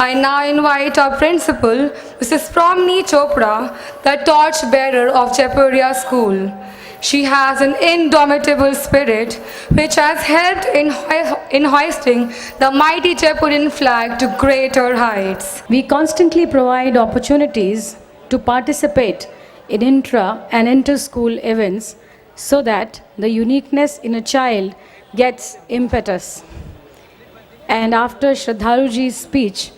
I now invite our principal, Mrs. Promni Chopra, the torch-bearer of Jaipuria School. She has an indomitable spirit which has helped in hoisting the mighty Jaipurian flag to greater heights. We constantly provide opportunities to participate in intra and inter-school events so that the uniqueness in a child gets impetus. And after Sraddhaluji's speech,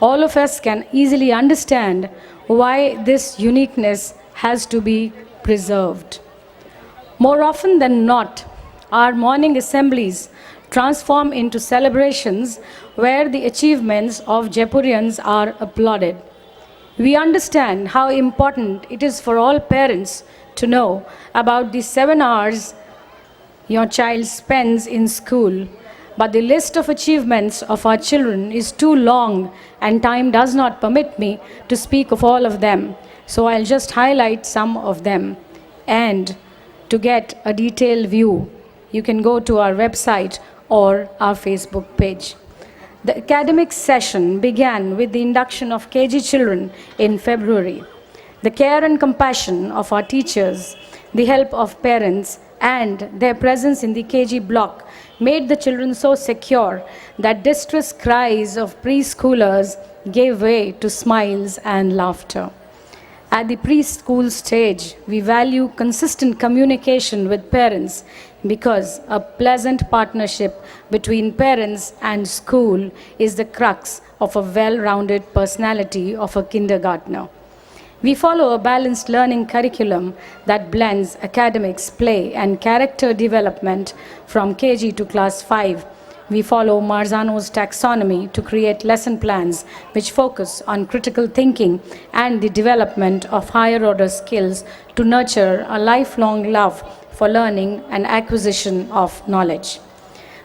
all of us can easily understand why this uniqueness has to be preserved. More often than not, our morning assemblies transform into celebrations where the achievements of Jaipurians are applauded. We understand how important it is for all parents to know about the 7 hours your child spends in school, but the list of achievements of our children is too long and time does not permit me to speak of all of them. So I'll just highlight some of them. And to get a detailed view, you can go to our website or our Facebook page. The academic session began with the induction of KG children in February. The care and compassion of our teachers, the help of parents, and their presence in the KG block made the children so secure that distress cries of preschoolers gave way to smiles and laughter. At the preschool stage, we value consistent communication with parents because a pleasant partnership between parents and school is the crux of a well-rounded personality of a kindergartner. We follow a balanced learning curriculum that blends academics, play, and character development from KG to class 5. We follow Marzano's taxonomy to create lesson plans which focus on critical thinking and the development of higher order skills to nurture a lifelong love for learning and acquisition of knowledge.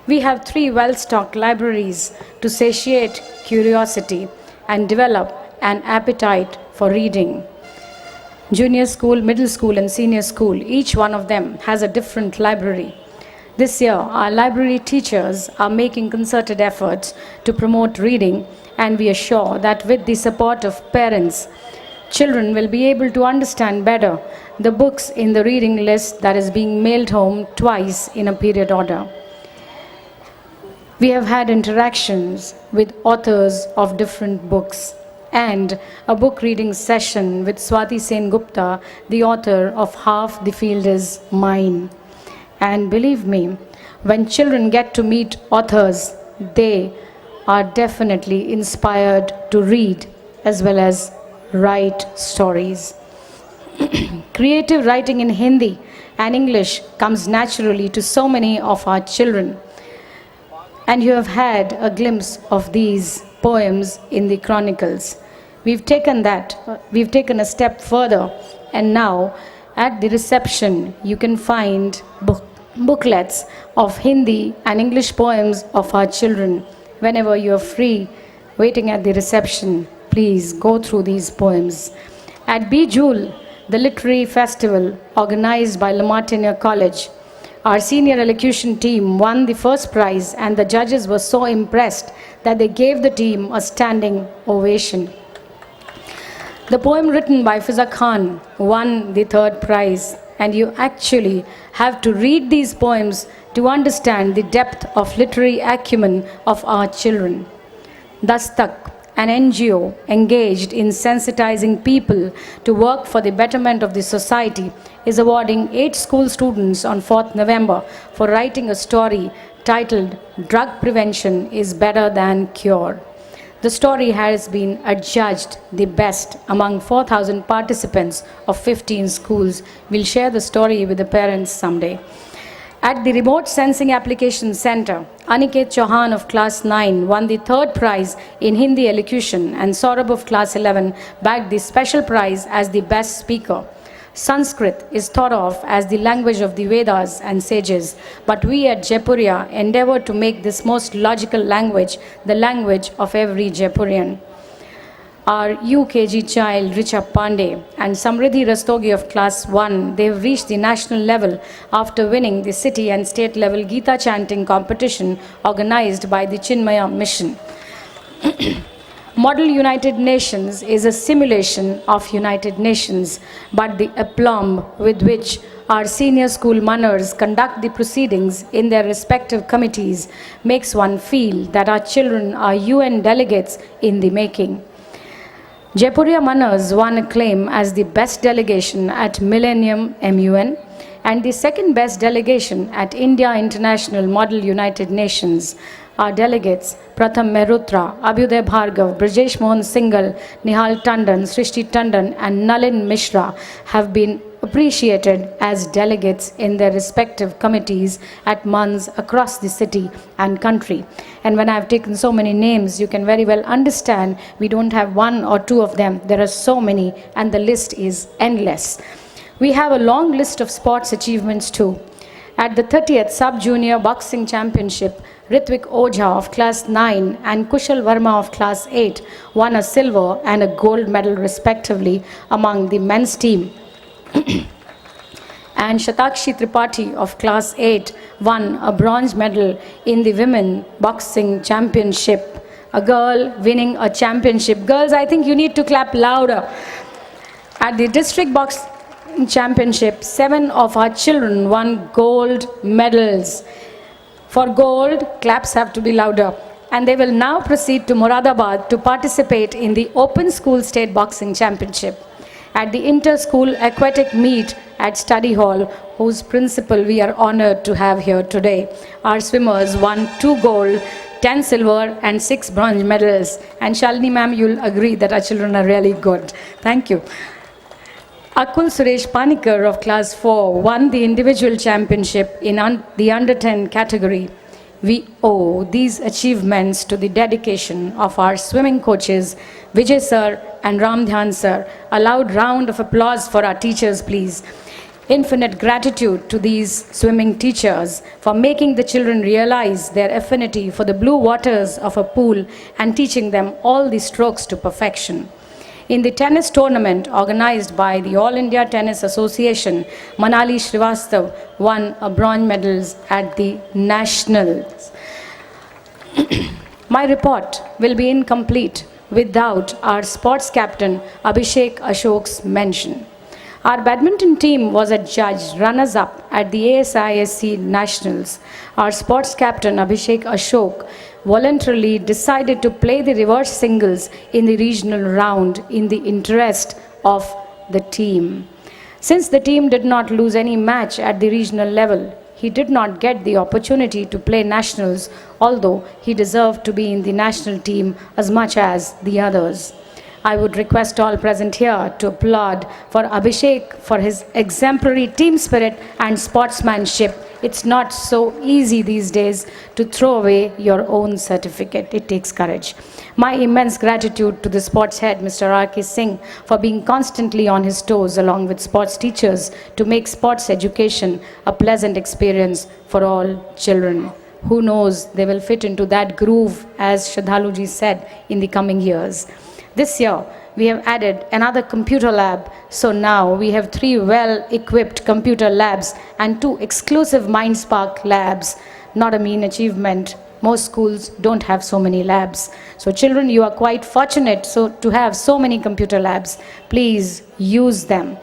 We have 3 well-stocked libraries to satiate curiosity and develop an appetite for reading. Junior school, middle school, and senior school, each one of them has a different library. This year, our library teachers are making concerted efforts to promote reading, and we are sure that with the support of parents, children will be able to understand better the books in the reading list that is being mailed home twice in a period order. We have had interactions with authors of different books and a book reading session with Swati Sen Gupta, the author of Half the Field is Mine. And believe me, when children get to meet authors, they are definitely inspired to read as well as write stories. Creative writing in Hindi and English comes naturally to so many of our children. And you have had a glimpse of these poems in the chronicles. We've taken a step further, and now at the reception you can find booklets of Hindi and English poems of our children. Whenever you are free, waiting at the reception, please go through these poems. At Bijul, the literary festival organized by La Martiniere College, our senior elocution team won the first prize, and the judges were so impressed that they gave the team a standing ovation. The poem written by Fiza Khan won the 3rd prize, and you actually have to read these poems to understand the depth of literary acumen of our children. Dastak, an NGO engaged in sensitizing people to work for the betterment of the society, is awarding 8 school students on 4th November for writing a story titled Drug Prevention is Better Than Cure. The story has been adjudged the best among 4,000 participants of 15 schools. We'll share the story with the parents someday. At the Remote Sensing Application Center, Aniket Chauhan of Class 9 won the 3rd prize in Hindi elocution, and Saurabh of Class 11 bagged the special prize as the best speaker. Sanskrit is thought of as the language of the Vedas and sages, but we at Jaipuria endeavor to make this most logical language the language of every Jaipurian. Our UKG child Richa Pandey and Samriddhi Rastogi of Class 1, they have reached the national level after winning the city and state level Gita chanting competition organized by the Chinmaya Mission. Model United Nations is a simulation of United Nations, but the aplomb with which our senior school mothers conduct the proceedings in their respective committees makes one feel that our children are UN delegates in the making. Jaipuria mothers won acclaim as the best delegation at Millennium MUN and the second best delegation at India International Model United Nations. Our delegates, Pratham Mehrotra, Abhyuday Bhargav, Brijesh Mohan Singhal, Nihal Tandon, Srishti Tandon, and Nalin Mishra, have been appreciated as delegates in their respective committees at MUNs across the city and country. And when I've taken so many names, you can very well understand we don't have one or two of them. There are so many, and the list is endless. We have a long list of sports achievements too. At the 30th Sub-Junior Boxing Championship, Ritvik Ojha of Class 9 and Kushal Verma of Class 8 won a silver and a gold medal respectively among the men's team. And Shatakshi Tripathi of Class 8 won a bronze medal in the Women Boxing Championship. A girl winning a championship. Girls, I think you need to clap louder. At the District Boxing Championship, 7 of our children won gold medals. For gold, claps have to be louder. And they will now proceed to Moradabad to participate in the Open School State Boxing Championship. At the Inter-School Aquatic Meet at Study Hall, whose principal we are honored to have here today, our swimmers won 2 gold, 10 silver and 6 bronze medals. And Shalini ma'am, you'll agree that our children are really good. Thank you. Akul Suresh Panikar of Class 4 won the individual championship in the Under-10 category. We owe these achievements to the dedication of our swimming coaches, Vijay sir and Ramdhyan sir. A loud round of applause for our teachers, please. Infinite gratitude to these swimming teachers for making the children realize their affinity for the blue waters of a pool and teaching them all the strokes to perfection. In the tennis tournament organized by the All India Tennis Association, Manali Srivastav won a bronze medal at the Nationals. My report will be incomplete without our sports captain Abhishek Ashok's mention. Our badminton team was adjudged runners-up at the ASISC Nationals. Our sports captain Abhishek Ashok voluntarily decided to play the reverse singles in the regional round in the interest of the team. Since the team did not lose any match at the regional level, he did not get the opportunity to play nationals, although he deserved to be in the national team as much as the others. I would request all present here to applaud for Abhishek for his exemplary team spirit and sportsmanship. It's not so easy these days to throw away your own certificate. It takes courage. My immense gratitude to the sports head, Mr. R.K. Singh, for being constantly on his toes along with sports teachers to make sports education a pleasant experience for all children. Who knows, they will fit into that groove, as Sraddhalu ji said, in the coming years. This year, we have added another computer lab, so now we have 3 well-equipped computer labs and 2 exclusive MindSpark labs. Not a mean achievement. Most schools don't have so many labs. So children, you are quite fortunate to have so many computer labs. Please use them.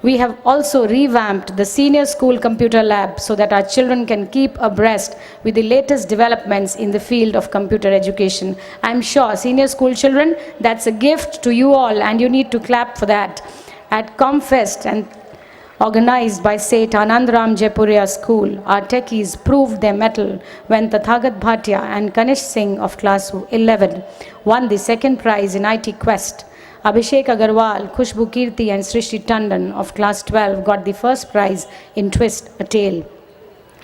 We have also revamped the senior school computer lab so that our children can keep abreast with the latest developments in the field of computer education. I'm sure senior school children, that's a gift to you all and you need to clap for that. At ComFest and organized by Seth Anandram Jaipuria School, our techies proved their mettle when Tathagat Bhatia and Kanish Singh of class 11 won the second prize in IT Quest. Abhishek Agarwal, Khushbu Kirti and Srishti Tandon of class 12 got the first prize in Twist a Tale.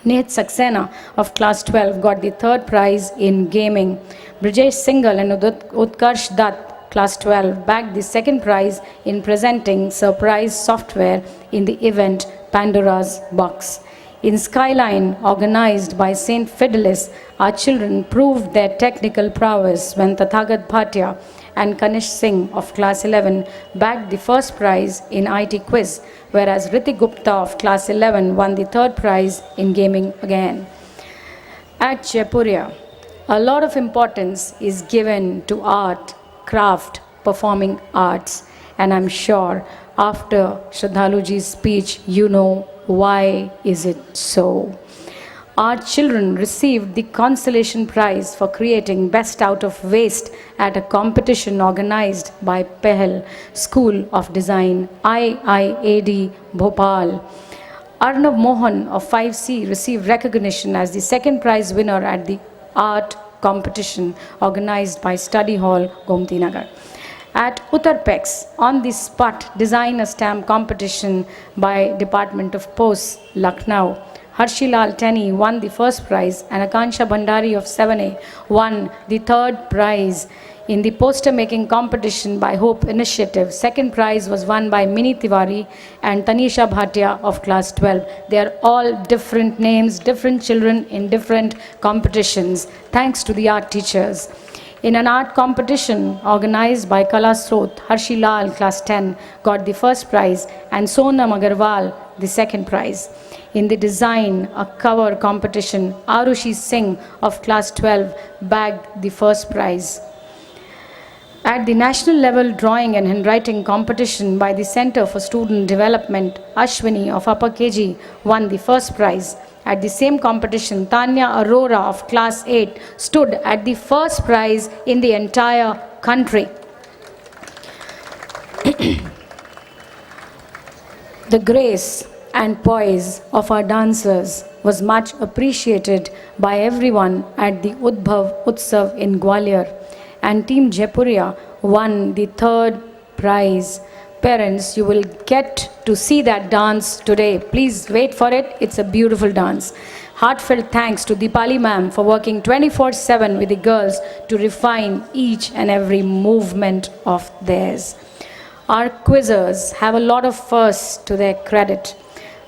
Nehit Saxena of class 12 got the third prize in gaming. Brijesh Singhal and Utkarsh Dutt, class 12, bagged the second prize in presenting surprise software in the event Pandora's Box. In Skyline, organized by St. Fidelis, our children proved their technical prowess when Tathagat Bhatia and Kanish Singh of class 11 bagged the first prize in IT quiz, whereas Ritik Gupta of class 11 won the third prize in gaming again. At Jaipuria, a lot of importance is given to art, craft, performing arts. And I'm sure after Sraddhaluji's speech, you know why is it so. Our children received the consolation prize for creating best out of waste at a competition organized by Pehel School of Design, IIAD, Bhopal. Arnav Mohan of 5C received recognition as the second prize winner at the art competition organized by Study Hall, Gomti Nagar. At Uttarpex, on the spot design a stamp competition by Department of Posts, Lucknow. Harshilal Teni won the first prize and Akansha Bhandari of 7A won the third prize in the poster making competition by Hope Initiative. Second prize was won by Mini Tiwari and Tanisha Bhatia of class 12. They are all different names, different children in different competitions, thanks to the art teachers. In an art competition organized by Kala Srot, Harshilal, class 10, got the first prize and Sonam Agarwal the second prize. In the design, a cover competition, Arushi Singh of class 12 bagged the first prize. At the national level drawing and handwriting competition by the Center for Student Development, Ashwini of upper KG won the first prize. At the same competition, Tanya Arora of class 8 stood at the first prize in the entire country. The grace and poise of our dancers was much appreciated by everyone at the Udbhav Utsav in Gwalior, and Team Jaipuria won the third prize. Parents, you will get to see that dance today. Please wait for it. It's a beautiful dance. Heartfelt thanks to Deepali ma'am for working 24/7 with the girls to refine each and every movement of theirs. Our quizzers have a lot of firsts to their credit.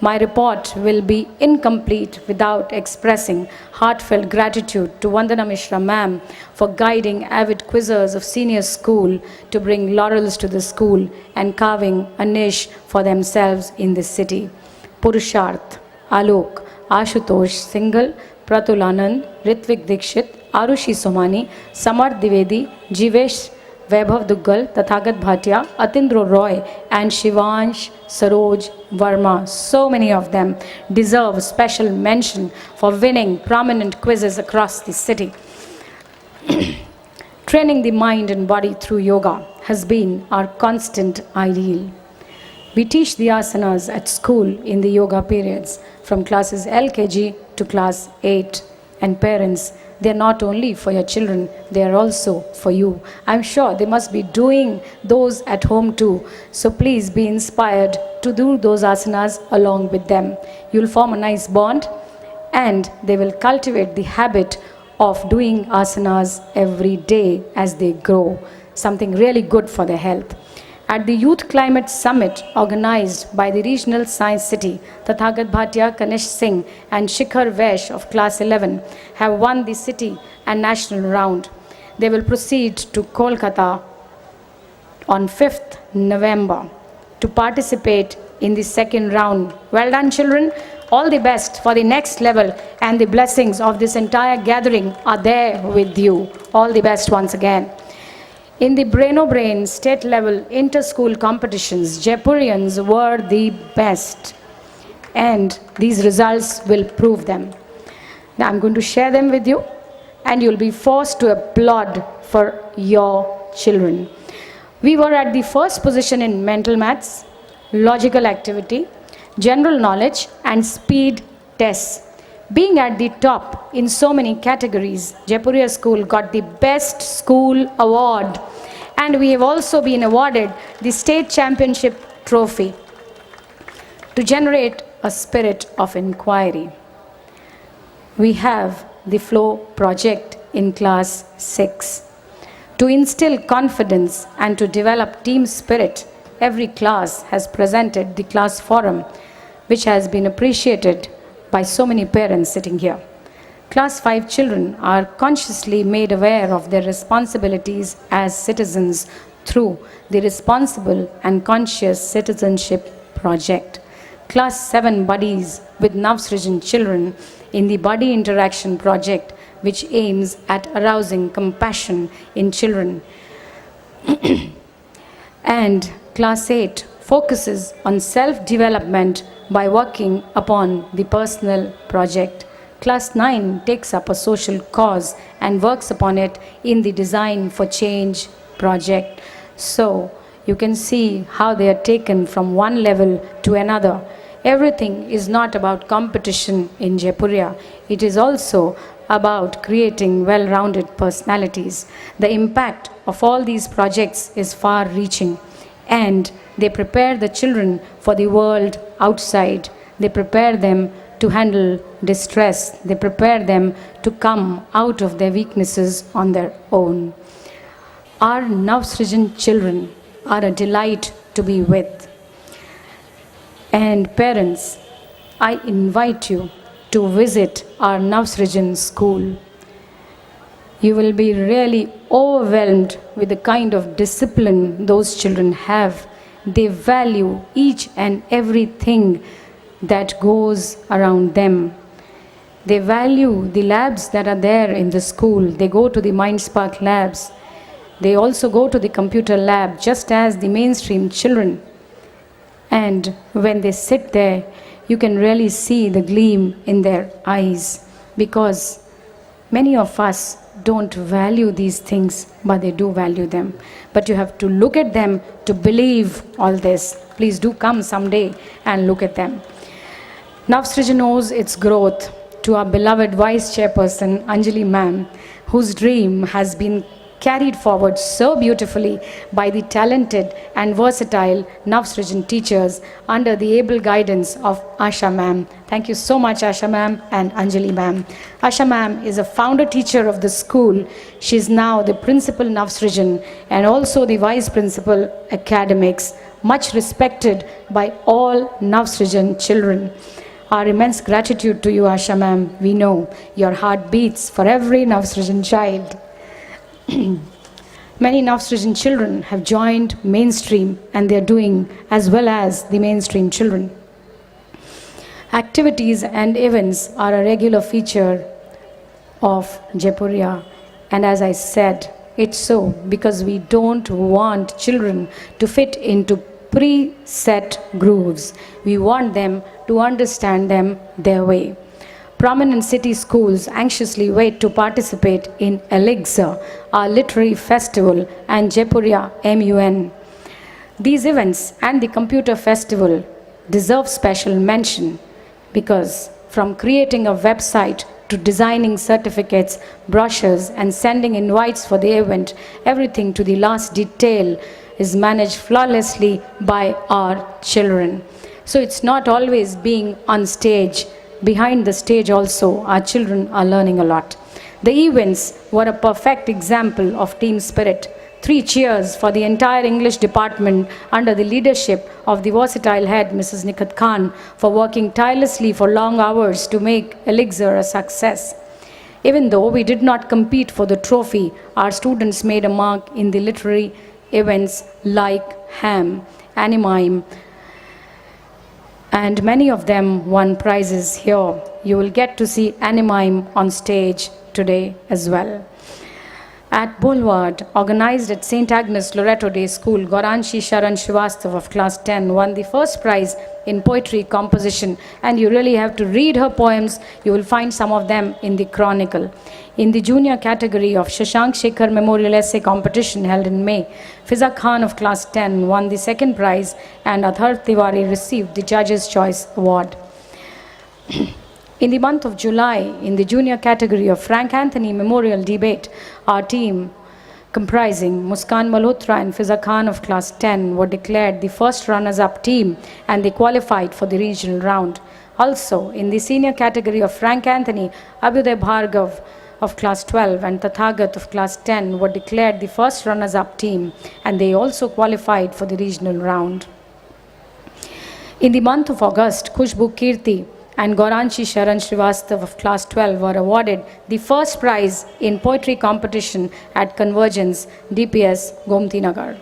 My report will be incomplete without expressing heartfelt gratitude to Vandana Mishra ma'am for guiding avid quizzers of senior school to bring laurels to the school and carving a niche for themselves in this city. Purusharth, Alok, Ashutosh Singhal, Pratul Anand, Ritvik Dikshit, Arushi Somani, Samarth Divedi, Jivesh Vaibhav Duggal, Tathagat Bhatia, Atindra Roy and Shivansh Saroj Verma. So many of them deserve special mention for winning prominent quizzes across the city. Training the mind and body through yoga has been our constant ideal. We teach the asanas at school in the yoga periods from classes LKG to class 8. And parents, they are not only for your children, they are also for you. I'm sure they must be doing those at home too. So please be inspired to do those asanas along with them. You'll form a nice bond and they will cultivate the habit of doing asanas every day as they grow. Something really good for their health. At the Youth Climate Summit organized by the Regional Science City, Tathagat Bhatia, Kanish Singh and Shikhar Vaish of class 11 have won the city and national round. They will proceed to Kolkata on 5th November to participate in the second round. Well done, children. All the best for the next level, and the blessings of this entire gathering are there with you. All the best once again. In the Brain-O-Brain state level inter-school competitions, Jaipurians were the best, and these results will prove them. Now I'm going to share them with you, and you'll be forced to applaud for your children. We were at the first position in mental maths, logical activity, general knowledge, and speed tests. Being at the top in so many categories, Jaipuria School got the Best School Award, and we have also been awarded the State Championship Trophy. To generate a spirit of inquiry, we have the Flow project in class 6. To instill confidence and to develop team spirit, every class has presented the class forum, which has been appreciated by so many parents sitting here. Class 5 children are consciously made aware of their responsibilities as citizens through the Responsible and Conscious Citizenship Project. Class 7 buddies with Navsrijan children in the Buddy Interaction Project, which aims at arousing compassion in children. And Class 8 focuses on self-development by working upon the personal project. Class 9 takes up a social cause and works upon it in the Design for Change project. So you can see how they are taken from one level to another. Everything is not about competition in Jaipuria. It is also about creating well-rounded personalities. The impact of all these projects is far-reaching, and they prepare the children for the world outside. They prepare them to handle distress. They prepare them to come out of their weaknesses on their own. Our Navsrijan children are a delight to be with. And parents, I invite you to visit our Navsrijan school. You will be really overwhelmed with the kind of discipline those children have. They value each and everything that goes around them. They value the labs that are there in the school. They go to the MindSpark labs. They also go to the computer lab just as the mainstream children. And when they sit there, you can really see the gleam in their eyes, because many of us don't value these things, but they do value them. But you have to look at them to believe all this. Please do come someday and look at them. Navsrijan owes its growth to our beloved Vice Chairperson Anjali ma'am, whose dream has been carried forward so beautifully by the talented and versatile Navsrijan teachers under the able guidance of Asha ma'am. Thank you so much, Asha ma'am and Anjali ma'am. Asha ma'am is a founder teacher of the school. She is now the principal Navsrijan and also the vice principal academics, much respected by all Navsrijan children. Our immense gratitude to you, Asha ma'am. We know your heart beats for every Navsrijan child. Many Navsrijan children have joined mainstream, and they are doing as well as the mainstream children. Activities and events are a regular feature of Jaipuria, and as I said, it's so because we don't want children to fit into preset grooves. We want them to understand them their way. Prominent city schools anxiously wait to participate in Elixir, our literary festival, and Jaipuria MUN. These events and the computer festival deserve special mention because from creating a website to designing certificates, brochures, and sending invites for the event, everything to the last detail is managed flawlessly by our children. So it's not always being on stage. Behind the stage also, our children are learning a lot. The events were a perfect example of team spirit. 3 cheers for the entire English department under the leadership of the versatile head, Mrs. Nikat Khan, for working tirelessly for long hours to make Elixir a success. Even though we did not compete for the trophy, our students made a mark in the literary events like HAM, Animime, and many of them won prizes here. You will get to see Animime on stage today as well. At Boulevard, organized at St. Agnes Loreto Day School, Gauranshi Sharan Srivastav of class 10 won the first prize in poetry composition, and you really have to read her poems. You will find some of them in the Chronicle. In the junior category of Shashank Shekhar Memorial Essay Competition held in May, Fiza Khan of class 10 won the second prize, and Adhar Tiwari received the Judge's Choice Award. In the month of July, in the junior category of Frank Anthony Memorial Debate, our team, comprising Muskan Malhotra and Fiza Khan of class 10, were declared the first runners-up team, and they qualified for the regional round. Also, in the senior category of Frank Anthony, Abhyuday Bhargav of class 12 and Tathagat of class 10 were declared the first runners-up team, and they also qualified for the regional round. In the month of August, Khushbu Kirti and Gauranshi Sharan Srivastav of class 12 were awarded the first prize in poetry competition at Convergence, DPS, Gomti Nagar.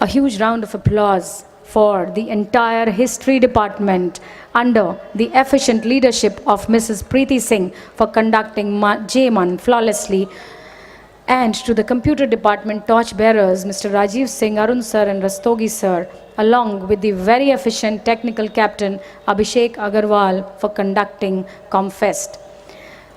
A huge round of applause for the entire history department under the efficient leadership of Mrs. Preeti Singh for conducting J-Mon flawlessly. And to the computer department torch bearers, Mr. Rajiv Singh, Arun sir and Rastogi sir, along with the very efficient technical captain Abhishek Agarwal for conducting ComFest.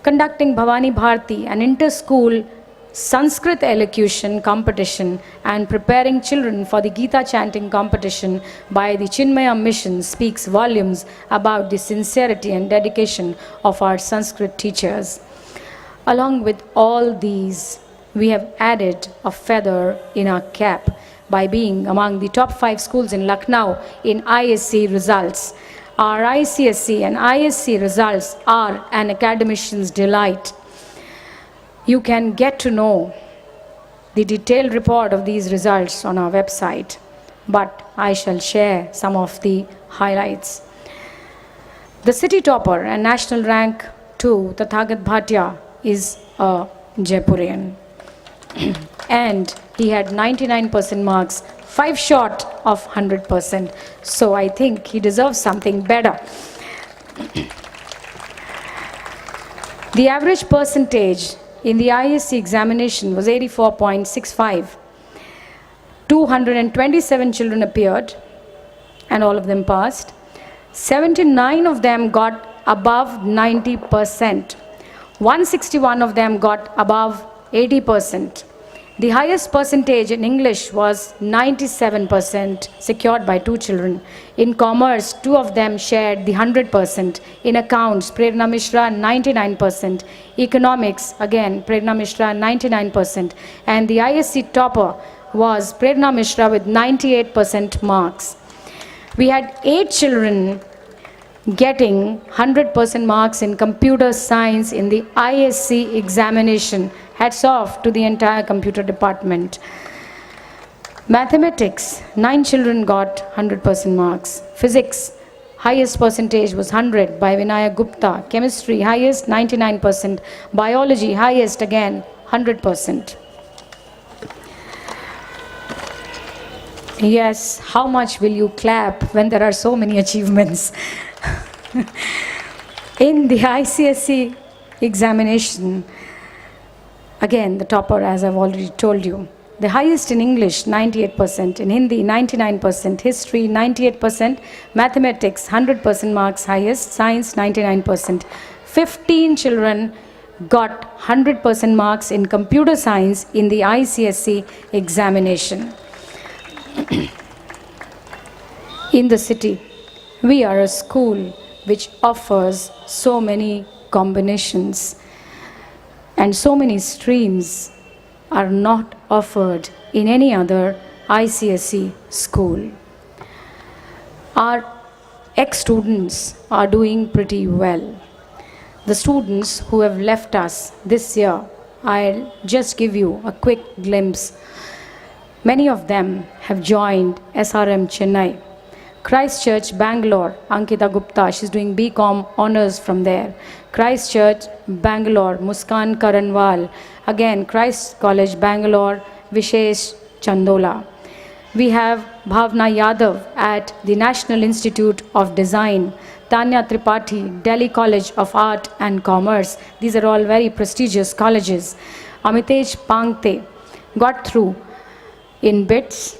Conducting Bhavani Bharti, an inter-school Sanskrit elocution competition, and preparing children for the Gita chanting competition by the Chinmaya mission speaks volumes about the sincerity and dedication of our Sanskrit teachers. Along with all these, we have added a feather in our cap by being among the top 5 schools in Lucknow in ISC results. Our ICSE and ISC results are an academician's delight. You can get to know the detailed report of these results on our website, but I shall share some of the highlights. The city topper and national rank 2, Tathagat Bhatia, is a Jaipurian. And he had 99% marks, 5 short of 100%. So I think he deserves something better. The average percentage in the ISC examination was 84.65. 227 children appeared and all of them passed. 79 of them got above 90%. 161 of them got above 80%. The highest percentage in English was 97%, secured by 2 children. In commerce, 2 of them shared the 100%. In accounts, Prerna Mishra 99%. Economics, again, Prerna Mishra 99%. And the ISC topper was Prerna Mishra with 98% marks. We had 8 children getting 100% marks in computer science in the ISC examination. Hats off to the entire computer department. Mathematics, 9 children got 100% marks. Physics, highest percentage was 100 by Vinaya Gupta. Chemistry, highest 99%. Biology, highest again 100%. Yes, how much will you clap when there are so many achievements? In the ICSE examination, again, the topper, as I've already told you. The highest in English, 98%. In Hindi, 99%. History, 98%. Mathematics, 100% marks highest. Science, 99%. 15 children got 100% marks in computer science in the ICSE examination. In the city, we are a school which offers so many combinations. And so many streams are not offered in any other ICSE school. Our ex-students are doing pretty well. The students who have left us this year, I'll just give you a quick glimpse. Many of them have joined SRM Chennai. Christchurch, Bangalore, Ankita Gupta, she's doing BCom honors from there. Christchurch, Bangalore, Muskan Karanwal. Again, Christ College, Bangalore, Vishesh Chandola. We have Bhavna Yadav at the National Institute of Design. Tanya Tripathi, Delhi College of Art and Commerce. These are all very prestigious colleges. Amitesh Pangte got through in BITS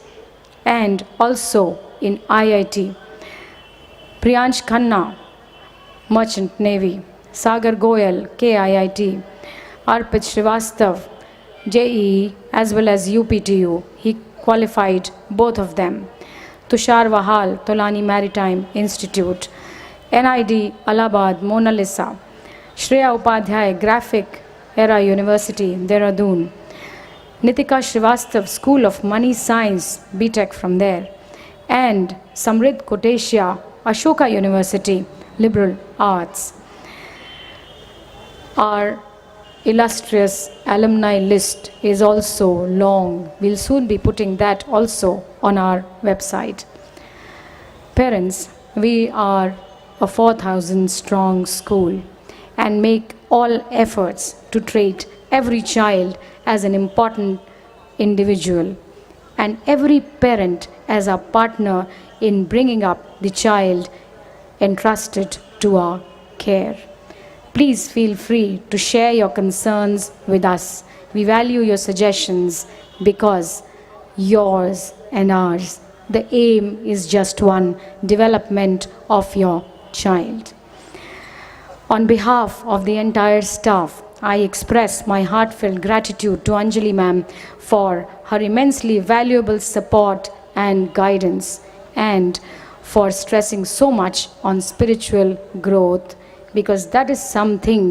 and also in IIT. Priyansh Khanna, Merchant Navy. Sagar Goyal, KIIT. Arpit Srivastav, JEE as well as UPTU. He qualified both of them. Tushar Vahal, Tolani Maritime Institute. NID, Allahabad, Mona Lisa. Shreya Upadhyay, Graphic Era University, Dehradun. Nitika Srivastav, School of Money Science, BTech from there. And Samrid Koteshia, Ashoka University, Liberal Arts. Our illustrious alumni list is also long. We'll soon be putting that also on our website. Parents, we are a 4,000 strong school and make all efforts to treat every child as an important individual and every parent as a partner in bringing up the child entrusted to our care. Please feel free to share your concerns with us. We value your suggestions because yours and ours, the aim is just one: development of your child. On behalf of the entire staff, I express my heartfelt gratitude to Anjali ma'am for her immensely valuable support and guidance, and for stressing so much on spiritual growth, because that is something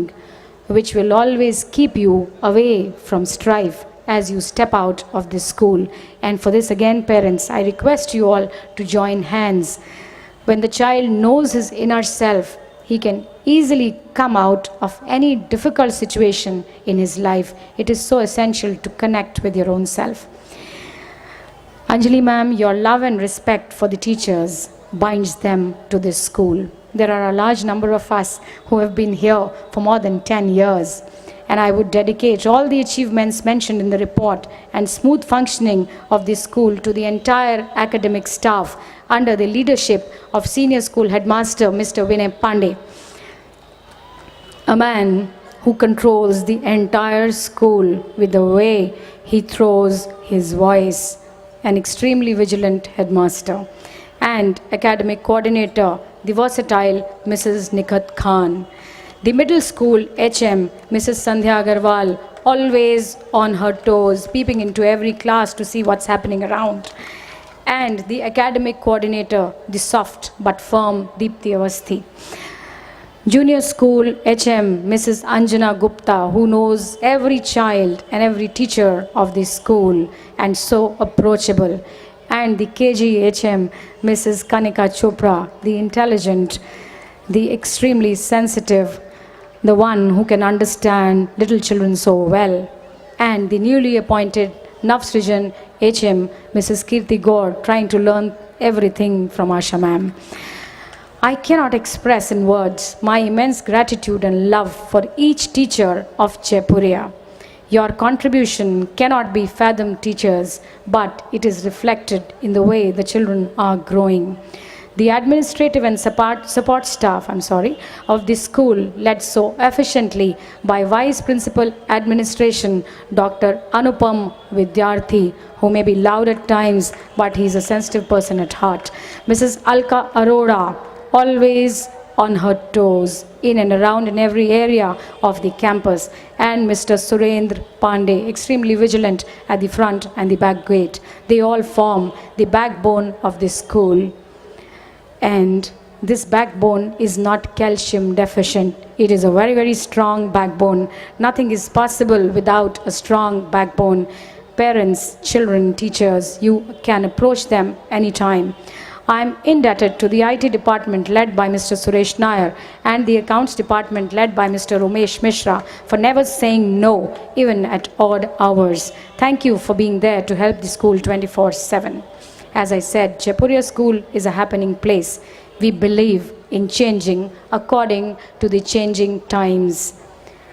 which will always keep you away from strife as you step out of this school. And for this again, parents, I request you all to join hands. When the child knows his inner self, he can easily come out of any difficult situation in his life. It is so essential to connect with your own self. Anjali ma'am, your love and respect for the teachers binds them to this school. There are a large number of us who have been here for more than 10 years. And I would dedicate all the achievements mentioned in the report and smooth functioning of this school to the entire academic staff under the leadership of Senior School Headmaster Mr. Vinay Pandey, a man who controls the entire school with the way he throws his voice, an extremely vigilant headmaster, and academic coordinator, the versatile Mrs. Nikhat Khan. The middle school HM, Mrs. Sandhya Agarwal, always on her toes, peeping into every class to see what's happening around. And the academic coordinator, the soft but firm Deepthi Avasthi. Junior school HM, Mrs. Anjana Gupta, who knows every child and every teacher of this school and so approachable. And the KG HM, Mrs. Kanika Chopra, the intelligent, the extremely sensitive, the one who can understand little children so well. And the newly appointed Navsrijan HM, Mrs. Kirti Gaur, trying to learn everything from Asha ma'am. I cannot express in words my immense gratitude and love for each teacher of Jaipuria. Your contribution cannot be fathomed, teachers, but it is reflected in the way the children are growing. The administrative and support staff of this school, led so efficiently by Vice Principal Administration Dr. Anupam Vidyarthi, who may be loud at times, but he is a sensitive person at heart. Mrs. Alka Arora, always on her toes, in and around in every area of the campus, and Mr. Surendra Pandey, extremely vigilant at the front and the back gate. They all form the backbone of this school. And this backbone is not calcium deficient. It is a very, very strong backbone. Nothing is possible without a strong backbone. Parents, children, teachers, you can approach them anytime. I am indebted to the IT department led by Mr. Suresh Nair and the accounts department led by Mr. Umesh Mishra for never saying no, even at odd hours. Thank you for being there to help the school 24/7. As I said, Jaipuria School is a happening place. We believe in changing according to the changing times.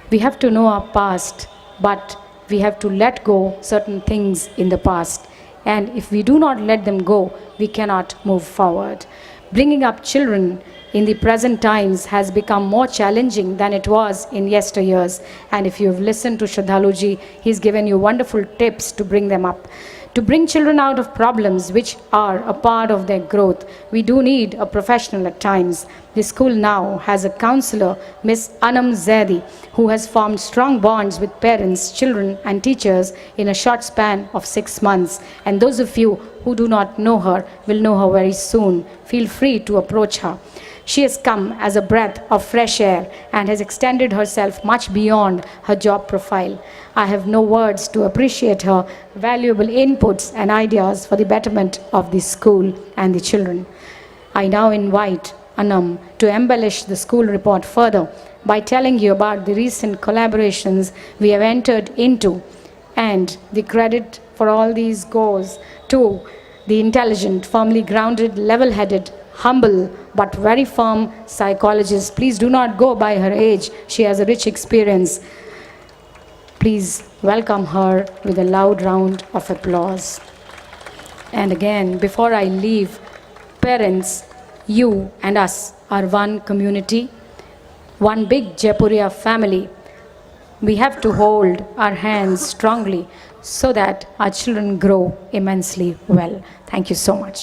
We have to know our past, but we have to let go certain things in the past. And if we do not let them go, we cannot move forward. Bringing up children in the present times has become more challenging than it was in yesteryears. And if you have listened to Sraddhalu ji, he's given you wonderful tips to bring them up. To bring children out of problems which are a part of their growth, we do need a professional at times. The school now has a counselor, Miss Anam Zaidi, who has formed strong bonds with parents, children and teachers in a short span of 6 months. And those of you who do not know her will know her very soon. Feel free to approach her. She has come as a breath of fresh air and has extended herself much beyond her job profile. I have no words to appreciate her valuable inputs and ideas for the betterment of the school and the children. I now invite Anam to embellish the school report further by telling you about the recent collaborations we have entered into, and the credit for all these goes to the intelligent, firmly grounded, level-headed, humble but very firm psychologist. Please do not go by her age. She has a rich experience. Please welcome her with a loud round of applause. And again, before I leave, parents, you and us are one community, one big Jaipuria family. we have to hold our hands strongly so that our children grow immensely well. Thank you so much.